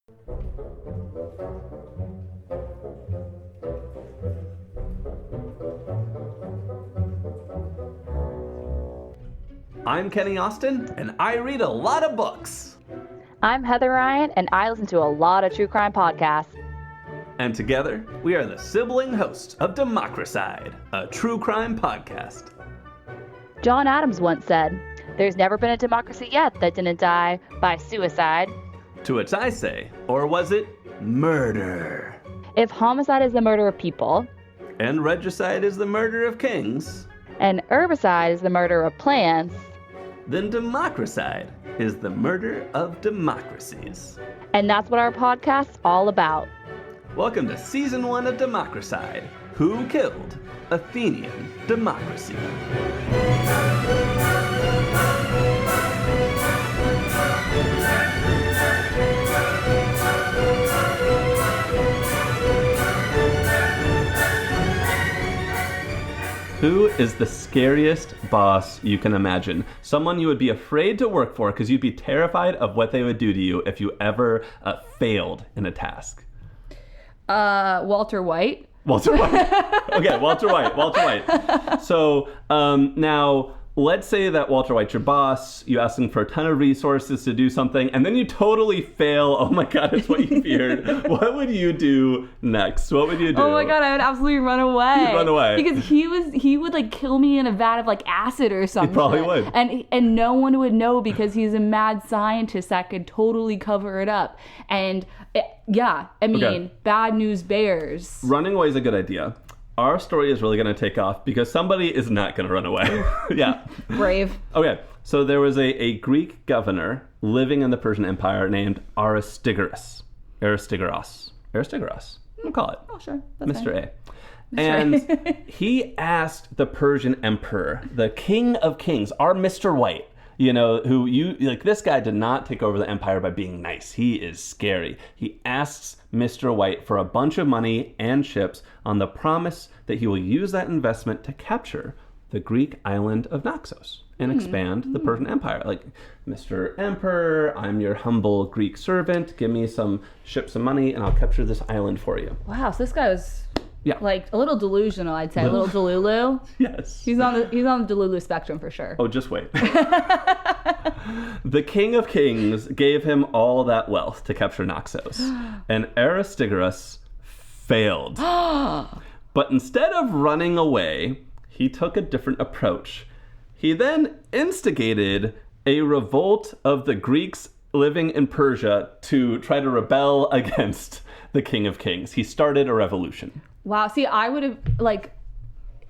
I'm Kenny Austin, and I read a lot of books. I'm Heather Ryan, and I listen to a lot of true crime podcasts. And together, we are the sibling hosts of Democricide, a true crime podcast. John Adams once said, "There's never been a democracy yet that didn't die by suicide." To which I say, or was it murder? If homicide is the murder of people, And regicide is the murder of kings, and herbicide is the murder of plants, then Democricide is the murder of democracies. and that's what our podcast's all about. Welcome to Season 1 of Democricide. Who killed Athenian Democracy? Who is the scariest boss you can imagine? Someone you would be afraid to work for because you'd be terrified of what they would do to you if you ever failed in a task. Walter White. Walter White. Okay, Walter White. So now, let's say that Walter White's your boss, you ask him for a ton of resources to do something, and then you totally fail. Oh my God, it's what you feared. What would you do next? What would you do? Oh my God, I would absolutely run away. You'd run away. Because he would like kill me in a vat of like acid or something. He probably would. And no one would know because he's a mad scientist that could totally cover it up. And bad news bears. Running away is a good idea. Our story is really going to take off because somebody is not going to run away. Yeah. Brave. Okay, so there was a Greek governor living in the Persian Empire named Aristigoras. We'll call it. Oh, sure. That's Mr. fine. A. And he asked the Persian emperor, the king of kings, our Mr. White, this guy did not take over the empire by being nice. He is scary. He asks Mr. White for a bunch of money and ships on the promise that he will use that investment to capture the Greek island of Naxos and expand the Persian Empire. Like, Mr. Emperor, I'm your humble Greek servant. Give me some ships of money and I'll capture this island for you. Wow, so this guy was Yeah. like a little delusional, I'd say. A little Delulu. Yes. He's on the Delulu spectrum for sure. Oh, just wait. The King of Kings gave him all that wealth to capture Naxos, and Aristigoras failed. But instead of running away, he took a different approach. He then instigated a revolt of the Greeks living in Persia to try to rebel against the King of Kings. He started a revolution. Wow. See, I would have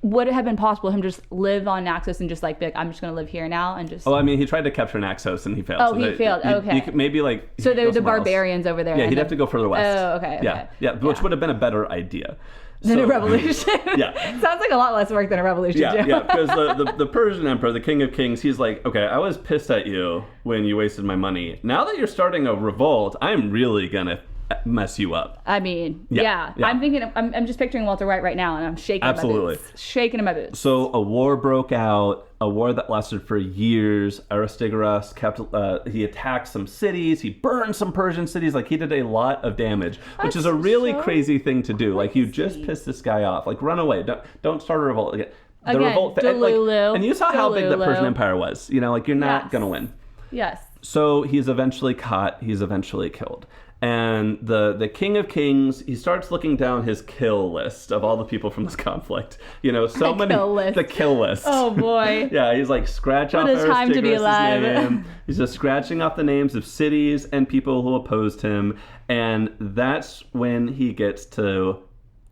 would it have been possible for him to just live on Naxos and just be like, I'm just going to live here now and just... Oh, I mean, he tried to capture Naxos and he failed. Oh, he failed. Okay. Maybe like... So there were the barbarians over there. Yeah, he'd have to go further west. Oh, okay. Yeah, which would have been a better idea. Than a revolution. Yeah. Sounds like a lot less work than a revolution. Yeah, because the Persian emperor, the King of Kings, he's like, okay, I was pissed at you when you wasted my money. Now that you're starting a revolt, I'm really going to mess you up. I mean, yeah. I'm thinking, I'm just picturing Walter White right now, and I'm shaking in my boots. Shaking in my boots. So a war broke out, a war that lasted for years. Aristigoras he attacked some cities, he burned some Persian cities, like he did a lot of damage, which is a really crazy thing to do. Like, you just pissed this guy off. Like, run away. Don't start a revolt. The revolt, and you saw how big the Persian Empire was. You're not gonna win. Yes. So he's eventually caught. He's eventually killed. And the King of Kings, he starts looking down his kill list of all the people from this conflict. The kill list. Oh boy. Yeah, he's like, scratch off Aristigoras' name. He's just scratching off the names of cities and people who opposed him. And that's when he gets to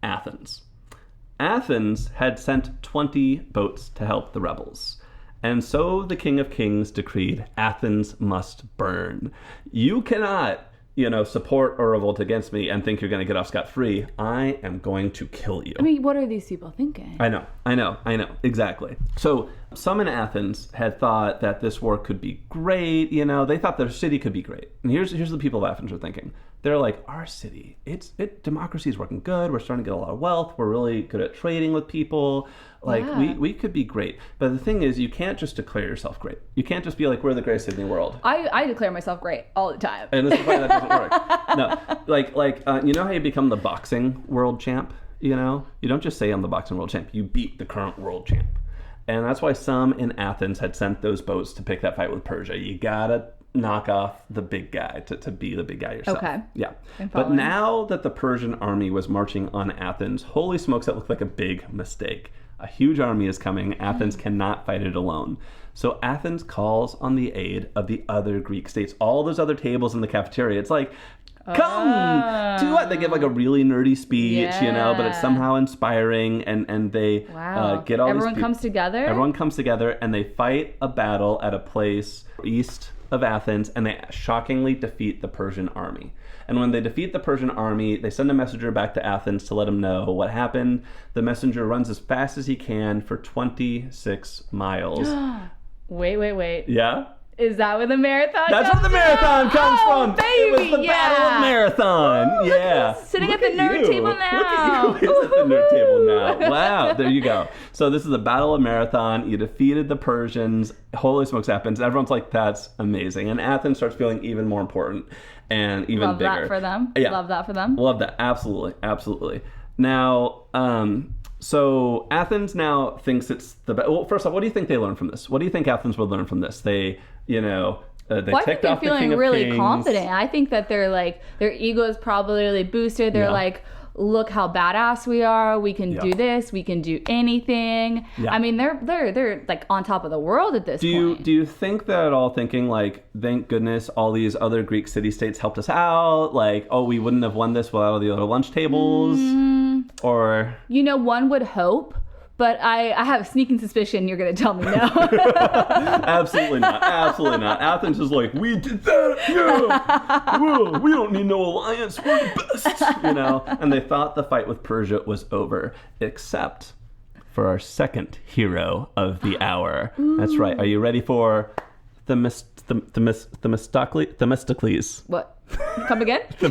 Athens. Athens had sent 20 boats to help the rebels. And so the King of Kings decreed Athens must burn. You cannot support or revolt against me and think you're going to get off scot-free. I am going to kill you. I mean, what are these people thinking? I know. Exactly. So Some in Athens had thought that this war could be great. They thought their city could be great. And here's the people of Athens are thinking. They're like, our city, democracy is working good. We're starting to get a lot of wealth. We're really good at trading with people. We could be great. But the thing is, you can't just declare yourself great. You can't just be like, we're the greatest city in the world. I declare myself great all the time. And this is why that doesn't work. No, you know how you become the boxing world champ? You don't just say I'm the boxing world champ. You beat the current world champ. And that's why some in Athens had sent those boats to pick that fight with Persia. You gotta knock off the big guy to be the big guy yourself. Okay. Yeah. But now that the Persian army was marching on Athens, holy smokes, that looked like a big mistake. A huge army is coming. Athens cannot fight it alone. So Athens calls on the aid of the other Greek states. All those other tables in the cafeteria. It's like, come do what? They give like a really nerdy speech, but it's somehow inspiring, and they get all Everyone comes together? Everyone comes together, and they fight a battle at a place east of Athens, and they shockingly defeat the Persian army. And when they defeat the Persian army, they send a messenger back to Athens to let them know what happened. The messenger runs as fast as he can for 26 miles. Wait. Yeah? Is that where the marathon That's comes where the marathon comes from. Baby, it was the Battle of Marathon. Yeah. Sitting at the nerd table now. Look at you. He's at the nerd table now. Wow. There you go. So this is the Battle of Marathon. You defeated the Persians. Holy smokes happens. Everyone's like, that's amazing. And Athens starts feeling even more important and even Love bigger. Love that for them. Yeah. Love that for them. Love that. Absolutely. Now, so Athens now thinks it's the best. Well, first off, what do you think they learned from this? What do you think Athens would learn from this? They ticked I think they're off the king feeling of really kings. confident. I think that they're like, their ego is probably really boosted. They're like, look how badass we are. We can do this. We can do anything. Yeah. I mean, they're like on top of the world at this point. Do you think that at all, thinking like, thank goodness all these other Greek city-states helped us out? Like, oh, we wouldn't have won this without all the other lunch tables? Or... one would hope. But I have a sneaking suspicion you're going to tell me no. Absolutely not. Athens is like, we did that. Yeah. Whoa, we don't need no alliance. We're the best. And they thought the fight with Persia was over, except for our second hero of the hour. That's right. Are you ready for Themistocles? What? Come again? We're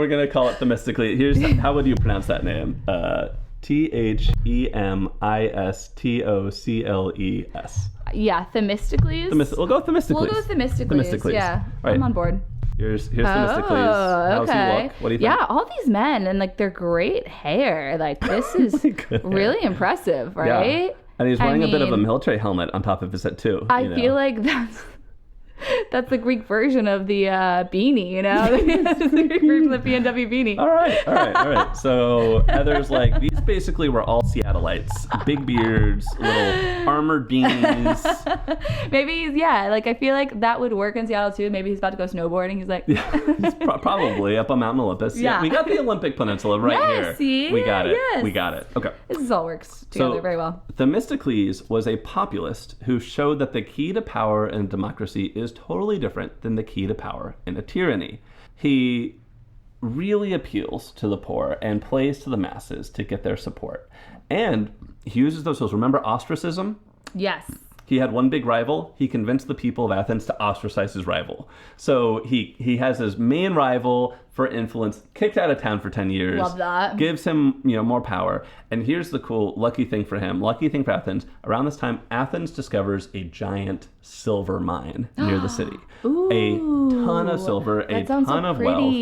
going to call it Themistocles. Here's how would you pronounce that name? Themistocles. Yeah, Themistocles. We'll go with Themistocles. We'll go with Themistocles. Yeah, right. I'm on board. Here's Themistocles. How's he look? What do you think? Yeah, all these men and like their great hair. Like this is really impressive, right? Yeah. And he's wearing a bit of a military helmet on top of his head too. I feel like that's the Greek version of the beanie, That's the Greek version of the PNW beanie. All right. So Heather's like, these basically were all Seattleites. Big beards, little armored beanies. Maybe, like I feel like that would work in Seattle too. Maybe he's about to go snowboarding. He's like... he's probably up on Mount Olympus. Yeah. We got the Olympic Peninsula here. See? We got it. Yes. We got it. Okay. This all works together very well. Themistocles was a populist who showed that the key to power in a democracy is totally different than the key to power in a tyranny. He really appeals to the poor and plays to the masses to get their support. And he uses those tools. Remember ostracism? Yes. He had one big rival. He convinced the people of Athens to ostracize his rival. So he has his main rival for influence, kicked out of town for 10 years. Love that. Gives him, more power. And here's the cool lucky thing for Athens. Around this time, Athens discovers a giant silver mine near the city. Ooh, a ton of silver, a ton of wealth.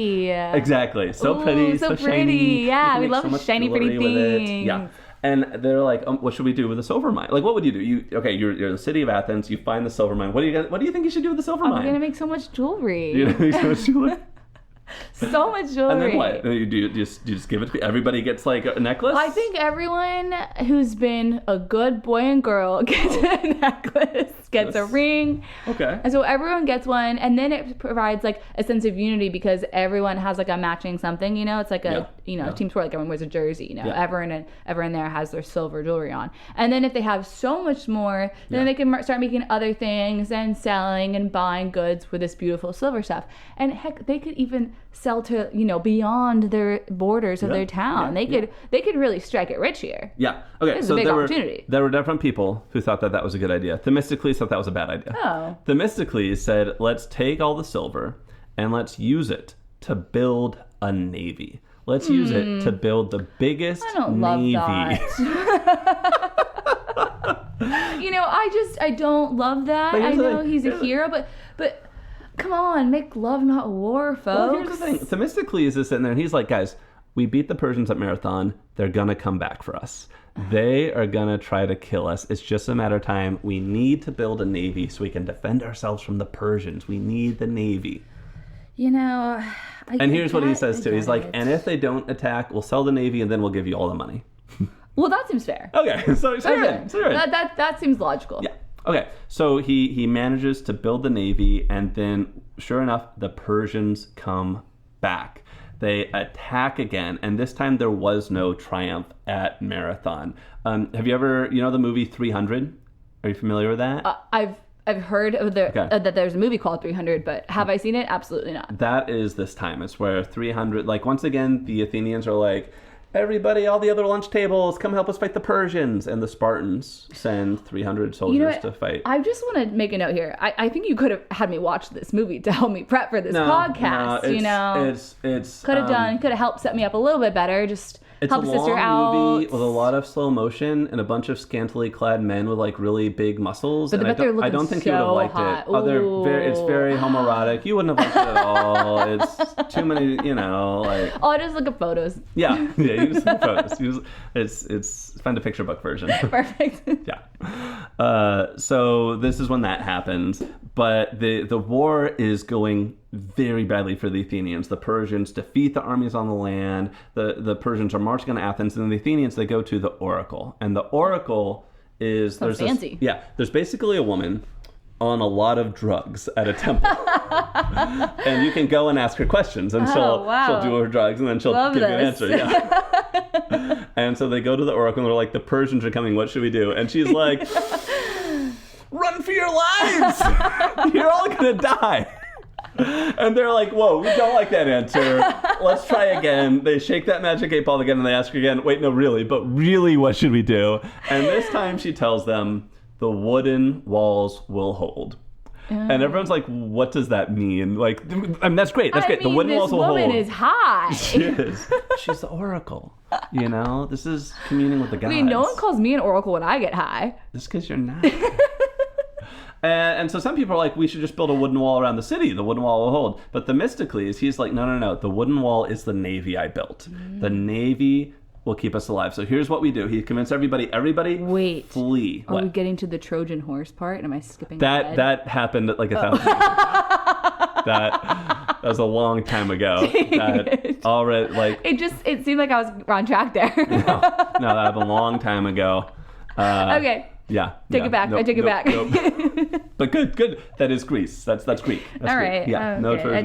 Exactly. So pretty, so shiny. Yeah, we love shiny, pretty things. Yeah. And they're like, what should we do with the silver mine? Like, what would you do? You're the city of Athens. You find the silver mine. What do you think you should do with the silver mine? I'm gonna make so much jewelry. You're gonna make so much jewelry. So much jewelry. And then what? Do you just give it to everybody? Gets like a necklace? I think everyone who's been a good boy and girl gets a necklace, gets a ring. Okay. And so everyone gets one, and then it provides like a sense of unity because everyone has like a matching something. It's like a team sport. Like everyone wears a jersey. Everyone there has their silver jewelry on. And then if they have so much more, then they can start making other things and selling and buying goods with this beautiful silver stuff. And heck, they could even sell to, beyond their borders of their town. They could really strike it rich here. Yeah. Okay. So a big opportunity. There were different people who thought that was a good idea. Themistocles thought that was a bad idea. Oh. Themistocles said, let's take all the silver and let's use it to build a navy. Let's use it to build the biggest navy. I don't love that. I don't love that. I know he's a hero, but come on, make love not war, folks. Well, here's the thing. Themistocles is sitting there and he's like, guys, we beat the Persians at Marathon. They're going to come back for us. They are going to try to kill us. It's just a matter of time. We need to build a navy so we can defend ourselves from the Persians. We need the navy. And here's what he says too. He's like, and if they don't attack, we'll sell the navy and then we'll give you all the money. Well, that seems fair. Okay, so you're in. That seems logical. Yeah. Okay, so he manages to build the navy, and then, sure enough, the Persians come back. They attack again, and this time there was no triumph at Marathon. Have you ever, the movie 300? Are you familiar with that? I've heard of that there's a movie called 300, but have I seen it? Absolutely not. That is this time. It's where 300, once again, the Athenians are like, everybody, all the other lunch tables, come help us fight the Persians. And the Spartans send 300 soldiers to fight. I just want to make a note here. I think you could have had me watch this movie to help me prep for this podcast. It's could have helped set me up a little bit better. Just it's help a a sister long out. movie with a lot of slow motion and a bunch of scantily clad men with really big muscles. But and I don't think you would have liked hot. it. It's very homoerotic. You wouldn't have liked it at all. It's too many, Oh, I just look at photos. Yeah, you just look at photos. It's find a picture book version. Perfect. Yeah. So this is when that happens. But the war is going very badly for the Athenians. The Persians defeat the armies on the land. The Persians are marching on Athens, and the Athenians, they go to the oracle. And the oracle is... fancy. There's basically a woman on a lot of drugs at a temple. And you can go and ask her questions, and she'll do her drugs, and then she'll give you an answer. Yeah. And so they go to the oracle, and they're like, the Persians are coming, what should we do? And she's like, run for your lives! You're all gonna die! And they're like, whoa, we don't like that answer. Let's try again. They shake that magic 8 ball again, and they ask her again, wait, no, really, but really, what should we do? And this time she tells them, the wooden walls will hold. And everyone's like, what does that mean? That's great. That's great. The wooden walls will hold. This woman is high. She is. She's the oracle. This is communing with the gods. No one calls me an oracle when I get high. That's because you're not. And so some people are like, we should just build a wooden wall around the city. The wooden wall will hold. But Themistocles, he's like, no. The wooden wall is the navy I built. The navy will keep us alive. So here's what we do. He convinced everybody, wait, flee. Are we getting to the Trojan horse part? Am I skipping that? That happened like 1,000 years ago. That was a long time ago. That already, it seemed like I was on track there. no, that happened a long time ago. Okay. Yeah. Take it back. I take it back. Nope. But good. That is Greece. That's Greek. That's all Greek. right. Yeah. Okay. I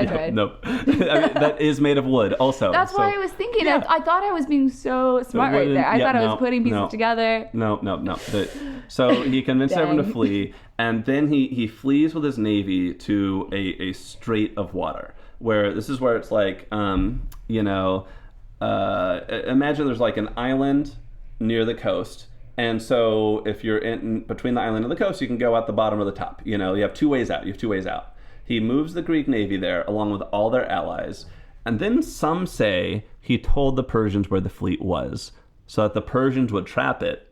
tried. Nope. I mean, that is made of wood also. That's why I was thinking. Yeah. I thought I was being so smart right there. I thought I was putting pieces together. No. So he convinced everyone to flee, and then he flees with his navy to a strait of water, where this is where it's like, imagine there's like an island near the coast. And so if you're in between the island and the coast, you can go out the bottom or the top. You have 2 ways out. He moves the Greek navy there along with all their allies. And then some say he told the Persians where the fleet was so that the Persians would trap it.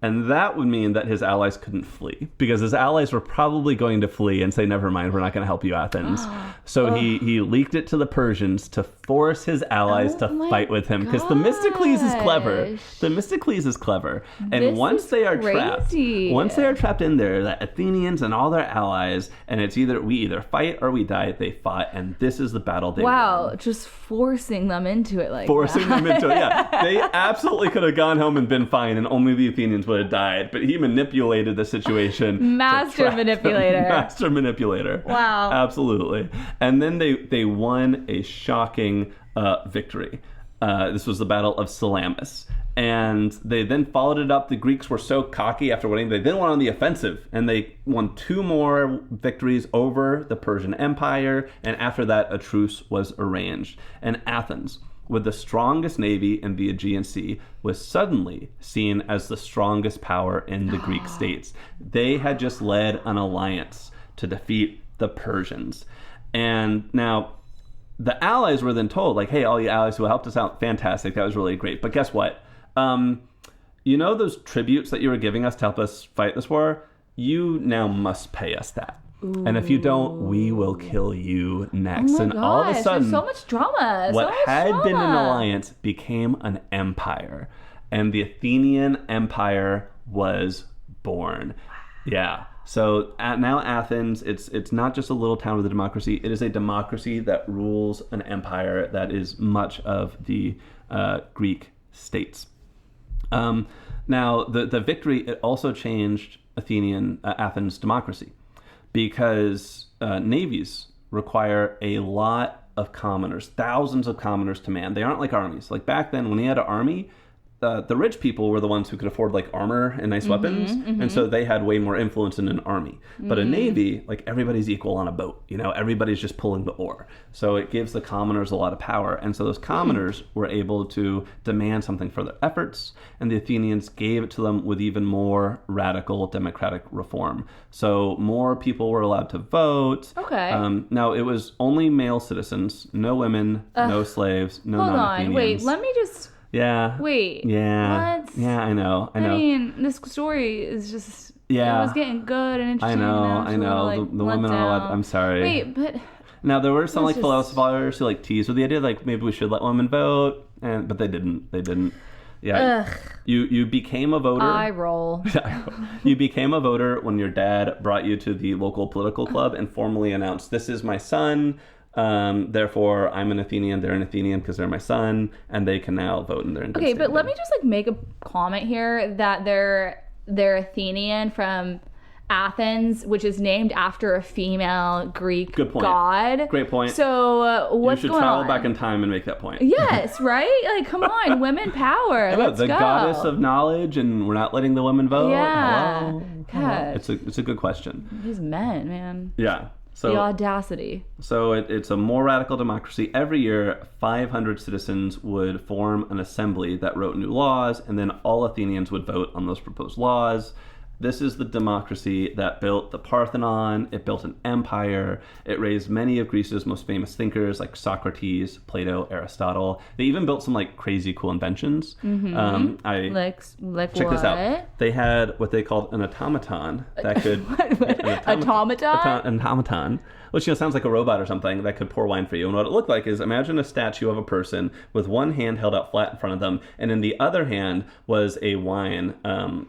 And that would mean that his allies couldn't flee, because his allies were probably going to flee and say, never mind, we're not going to help you, Athens. So he leaked it to the Persians to force his allies to fight with him, because Themistocles is clever. Themistocles is clever. And once they are trapped in there, the Athenians and all their allies, and it's we either fight or we die, they fought, and this is the battle they won. Just forcing them into it yeah. They absolutely could have gone home and been fine, and only the Athenians would have died, but he manipulated the situation. Master manipulator. Wow. Absolutely. And then they won a shocking victory. This was the Battle of Salamis. And they then followed it up. The Greeks were so cocky after winning, they then went on the offensive, and they won 2 more victories over the Persian Empire, and after that, a truce was arranged. And Athens, with the strongest navy in the Aegean Sea, was suddenly seen as the strongest power in the Greek states. They had just led an alliance to defeat the Persians. And now, the allies were then told, like, hey, all you allies who helped us out, fantastic, that was really great. But guess what? You know those tributes that you were giving us to help us fight this war? You now must pay us that. Ooh. And if you don't, we will kill you next. Oh my and gosh, all of a sudden, so much drama. What had been an alliance became an empire. And the Athenian Empire was born. Yeah. So now Athens, it's not just a little town with a democracy. It is a democracy that rules an empire that is much of the Greek states. Now, the victory, it also changed Athens' democracy, because navies require a lot of commoners, thousands of commoners to man. They aren't like armies. Like back then, when you had an army, the rich people were the ones who could afford like armor and nice weapons, and so they had way more influence in an army. But a navy, like everybody's equal on a boat, everybody's just pulling the oar. So it gives the commoners a lot of power, and so those commoners were able to demand something for their efforts, and the Athenians gave it to them with even more radical democratic reform. So more people were allowed to vote. Okay. Now it was only male citizens, no women, no slaves, no non-Athenians. Hold on, wait, let me just... Yeah. Wait. Yeah. What? Yeah, I know. I mean, this story is just... Yeah. It was getting good and interesting. I know. The women are allowed... I'm sorry. Wait, but... Now, there were some philosophers who teased with the idea maybe we should let women vote, but they didn't. Yeah. Ugh. You became a voter. I roll. You became a voter when your dad brought you to the local political club and formally announced, this is my son. Therefore, I'm an Athenian, they're an Athenian because they're my son, and they can now vote in their Okay, but let me just make a comment here that they're Athenian from Athens, which is named after a female Greek god. Great point. So what's going on? You should travel back in time and make that point. Yes, right? Come on, women power. Let's go. The goddess of knowledge, and we're not letting the women vote. Yeah. Hello. God. It's a good question. These men, man. Yeah. So, the audacity. So it's a more radical democracy. Every year, 500 citizens would form an assembly that wrote new laws, and then all Athenians would vote on those proposed laws. This is the democracy that built the Parthenon. It built an empire. It raised many of Greece's most famous thinkers like Socrates, Plato, Aristotle. They even built some crazy cool inventions. Like check this out. They had what they called an automaton that could An automaton, which sounds like a robot or something that could pour wine for you. And what it looked like is, imagine a statue of a person with one hand held out flat in front of them, and in the other hand was a wine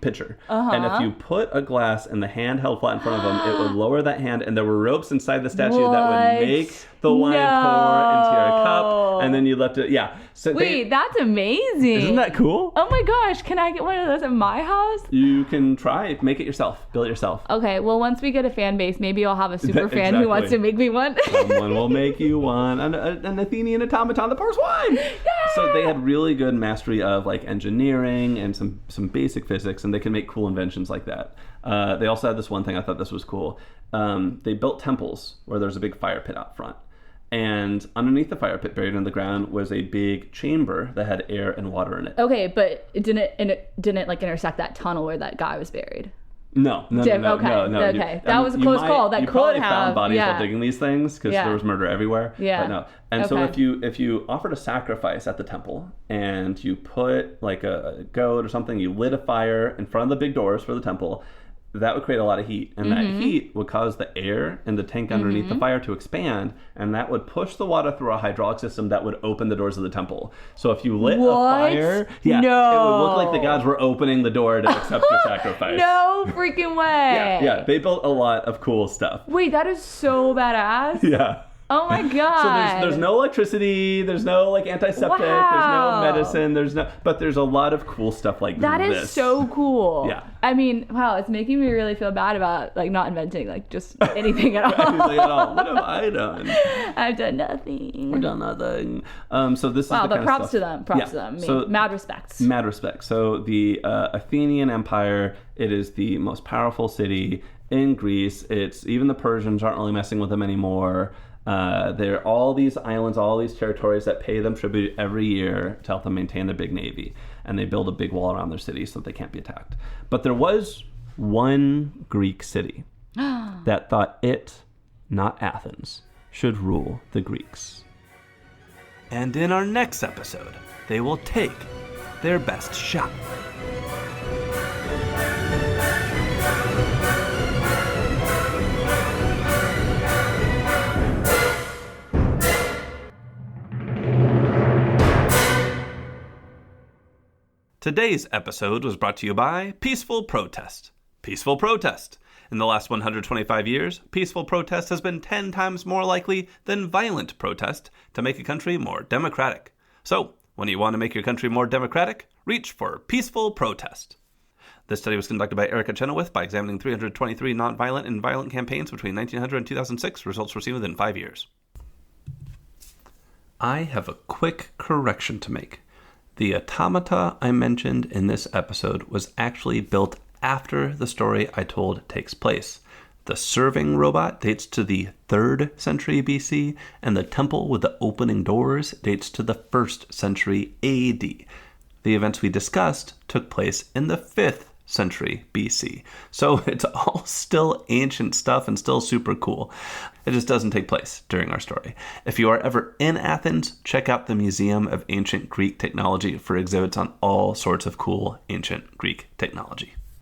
pitcher. And if you put a glass in the hand held flat in front of them, it would lower that hand, and there were ropes inside the statue that would make the wine pour into your cup, and then you left it. Yeah. So wait, that's amazing. Isn't that cool? Oh my gosh, can I get one of those at my house? You can try. Make it yourself. Build it yourself. Okay, well, once we get a fan base, maybe I'll have a super fan who wants to make me one. Someone will make you one. An Athenian automaton that pours wine. Yeah! So they had really good mastery of engineering and some basic physics, and they can make cool inventions like that. They also had this one thing, I thought this was cool. They built temples where there's a big fire pit out front. And underneath the fire pit, buried in the ground, was a big chamber that had air and water in it. Okay, but it didn't intersect that tunnel where that guy was buried. No. Okay. That was a close call. That could have found bodies while digging these things because there was murder everywhere. Yeah. But no. And so if you offered a sacrifice at the temple and you put a goat or something, you lit a fire in front of the big doors for the temple, that would create a lot of heat. And that heat would cause the air in the tank underneath the fire to expand, and that would push the water through a hydraulic system that would open the doors of the temple. So if you lit a fire, it would look like the gods were opening the door to accept your sacrifice. No freaking way. Yeah. They built a lot of cool stuff. Wait, that is so badass. Yeah. Oh my god! So there's no electricity, there's no like antiseptic, there's no medicine, but there's a lot of cool stuff like that this. That is so cool. Yeah. I mean, wow, it's making me really feel bad about like not inventing like just anything at all. Anything at all. What have I done? I've done nothing. I've done nothing. So this is the but kind props of to stuff. them. Props to them. So, mad respects. Mad respects. So the Athenian Empire, it is the most powerful city in Greece. It's even the Persians aren't really messing with them anymore. There are all these islands, all these territories that pay them tribute every year to help them maintain their big navy. And they build a big wall around their city so that they can't be attacked. But there was one Greek city that thought it, not Athens, should rule the Greeks. And in our next episode, they will take their best shot. Today's episode was brought to you by Peaceful Protest. Peaceful Protest. In the last 125 years, peaceful protest has been 10 times more likely than violent protest to make a country more democratic. So, when you want to make your country more democratic, reach for Peaceful Protest. This study was conducted by Erica Chenoweth by examining 323 nonviolent and violent campaigns between 1900 and 2006. Results were seen within 5 years. I have a quick correction to make. The automata I mentioned in this episode was actually built after the story I told takes place. The serving robot dates to the 3rd century BC, and the temple with the opening doors dates to the 1st century AD. The events we discussed took place in the 5th century BC. So it's all still ancient stuff and still super cool. It just doesn't take place during our story. If you are ever in Athens, check out the Museum of Ancient Greek Technology for exhibits on all sorts of cool ancient Greek technology.